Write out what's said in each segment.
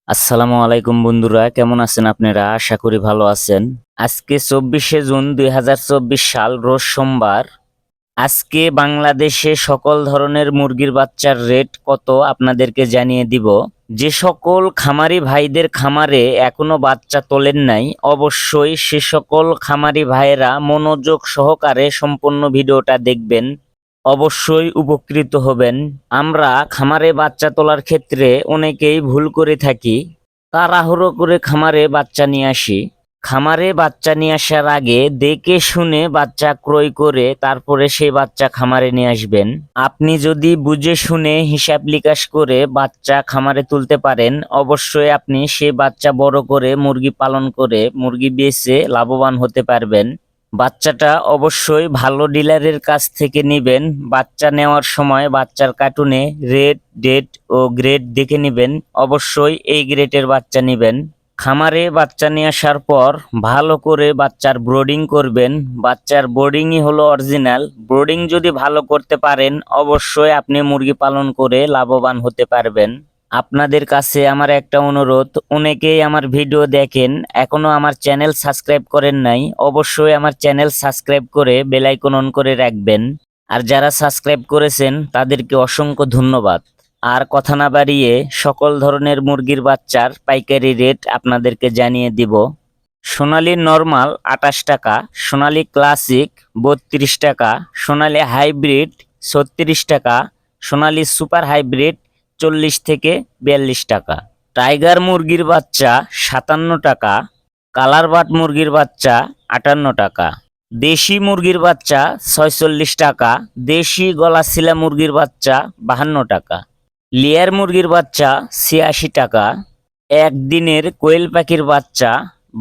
আসসালামু আলাইকুম বন্ধুরা, কেমন আছেন আপনারা? আশা করি ভালো আছেন। আজকে 24শে জুন 2024 সাল, রোজ সোমবার। আজকে বাংলাদেশে সকল ধরনের মুরগির বাচ্চার রেট কত আপনাদেরকে জানিয়ে দিব। যে সকল খামারি ভাইদের খামারে এখনো বাচ্চা তোলেন নাই, অবশ্যই সে সকল খামারি ভাইয়েরা মনোযোগ সহকারে সম্পূর্ণ ভিডিওটা দেখবেন, অবশ্যই উপকৃত হবেন। আমরা খামারে বাচ্চা তোলার ক্ষেত্রে অনেকেই ভুল করে থাকি। তাড়াহুড়ো করে খামারে বাচ্চা নিয়ে আসি। খামারে বাচ্চা নিয়ে আসার আগে দেখে শুনে বাচ্চা ক্রয় করে তারপরে সেই বাচ্চা খামারে নিয়ে আসবেন। আপনি যদি বুঝে শুনে হিসাব নিকাশ করে বাচ্চা খামারে তুলতে পারেন, অবশ্যই আপনি সেই বাচ্চা বড় করে মুরগি পালন করে মুরগি বেচে লাভবান হতে পারবেন। বাচ্চাটা অবশ্যই ভালো ডিলারের কাছ থেকে নেবেন। বাচ্চা নেওয়ার সময় বাচ্চার কার্টুনে রেড, ডেট ও গ্রেড দেখে নেবেন। অবশ্যই এই গ্রেডের বাচ্চা নেবেন। খামারে বাচ্চা নিয়ে আসার পর ভালো করে বাচ্চার ব্রোডিং করবেন। বাচ্চার ব্রোডিংই হলো অরিজিনাল। ব্রোডিং যদি ভালো করতে পারেন, অবশ্যই আপনি মুরগি পালন করে লাভবান হতে পারবেন। আপনাদের কাছে আমার একটা অনুরোধ, অনেকেই আমার ভিডিও দেখেন, এখনো আমার চ্যানেল সাবস্ক্রাইব করেন নাই, অবশ্যই আমার চ্যানেল সাবস্ক্রাইব করে বেল আইকন অন করে রাখবেন। আর যারা সাবস্ক্রাইব করেছেন তাদেরকে অসংখ্য ধন্যবাদ। আর কথা না বাড়িয়ে সকল ধরনের মুরগির বাচ্চার পাইকারি রেট আপনাদেরকে জানিয়ে দিব। সোনালী নরমাল 28 টাকা, সোনালী ক্লাসিক 32 টাকা, সোনালী হাইব্রিড 36 টাকা, সোনালী সুপার হাইব্রিড 40 থেকে 42 টাকা। টাইগার মুরগির বাচ্চা 57 টাকা, কালার বাট মুরগির বাচ্চা 58 টাকা, দেশি মুরগির বাচ্চা 46 টাকা, দেশি গলাশিলা মুরগির বাচ্চা 52 টাকা, লেয়ার মুরগির বাচ্চা 86 টাকা, একদিনের কোয়েল পাখির বাচ্চা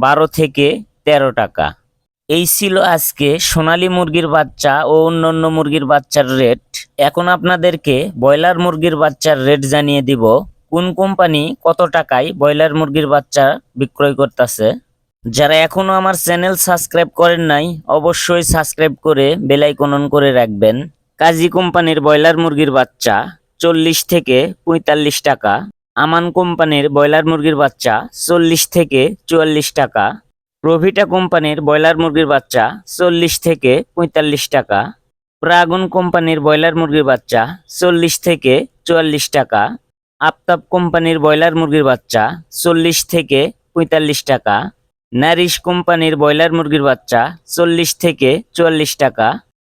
12 থেকে 13 টাকা। এই ছিল আজকে সোনালী মুরগির বাচ্চা ও অন্যান্য মুরগির বাচ্চার রেট। এখন আপনাদেরকে ব্রয়লার মুরগির বাচ্চার রেট জানিয়ে দিব। কোন কোম্পানি কত টাকায় ব্রয়লার মুরগির বাচ্চা বিক্রয় করতেছে। যারা এখনো আমার চ্যানেল সাবস্ক্রাইব করেন নাই, অবশ্যই সাবস্ক্রাইব করে বেল আইকন অন করে রাখবেন। কাজী কোম্পানির ব্রয়লার মুরগির বাচ্চা 40 থেকে 45 টাকা, আমান কোম্পানির ব্রয়লার মুরগির বাচ্চা 40 থেকে 44 টাকা, প্রভিটা কোম্পানির ব্রয়লার মুরগির বাচ্চা 40 থেকে 45 টাকা, প্রাগুন কোম্পানির ব্রয়লার মুরগির বাচ্চা 40 থেকে 44 টাকা, আফতাব কোম্পানির ব্রয়লার মুরগির বাচ্চা 40 থেকে 45 টাকা, নারিশ কোম্পানির ব্রয়লার মুরগির বাচ্চা 40 থেকে 44 টাকা,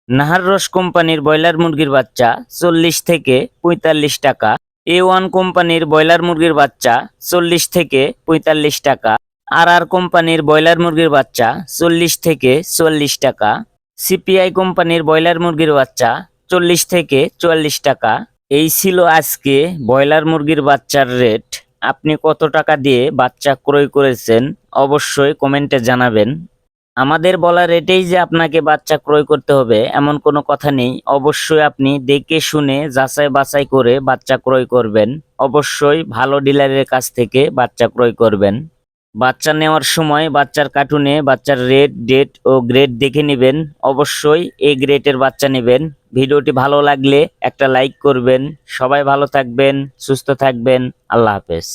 নাহাররস কোম্পানির ব্রয়লার মুরগির বাচ্চা 40 থেকে 45 টাকা, A1 কোম্পানির ব্রয়লার মুরগির বাচ্চা 40 থেকে 45 টাকা, আর কোম্পানির ব্রয়লার মুরগির বাচ্চা 40 থেকে 44 টাকা, সিপিআই কোম্পানির ব্রয়লার মুরগির বাচ্চা 40 থেকে 44 টাকা। এই ছিল আজকে ব্রয়লার মুরগির বাচ্চার রেট। আপনি কত টাকা দিয়ে বাচ্চা ক্রয় করেছেন অবশ্যই কমেন্টে জানাবেন। আমাদের বলা রেটেই যে আপনাকে বাচ্চা ক্রয় করতে হবে এমন কোনো কথা নেই। অবশ্যই আপনি দেখে শুনে যাচাই বাছাই করে বাচ্চা ক্রয় করবেন। অবশ্যই ভালো ডিলারের কাছ থেকে বাচ্চা ক্রয় করবেন। বাচ্চা নেওয়ার সময় বাচ্চার কার্টুনে বাচ্চার রেড, ডেট ও গ্রেড দেখে নেবেন। অবশ্যই এই গ্রেডের বাচ্চা নেবেন। ভিডিওটি ভালো লাগলে একটা লাইক করবেন। সবাই ভালো থাকবেন, সুস্থ থাকবেন। আল্লাহ হাফেজ।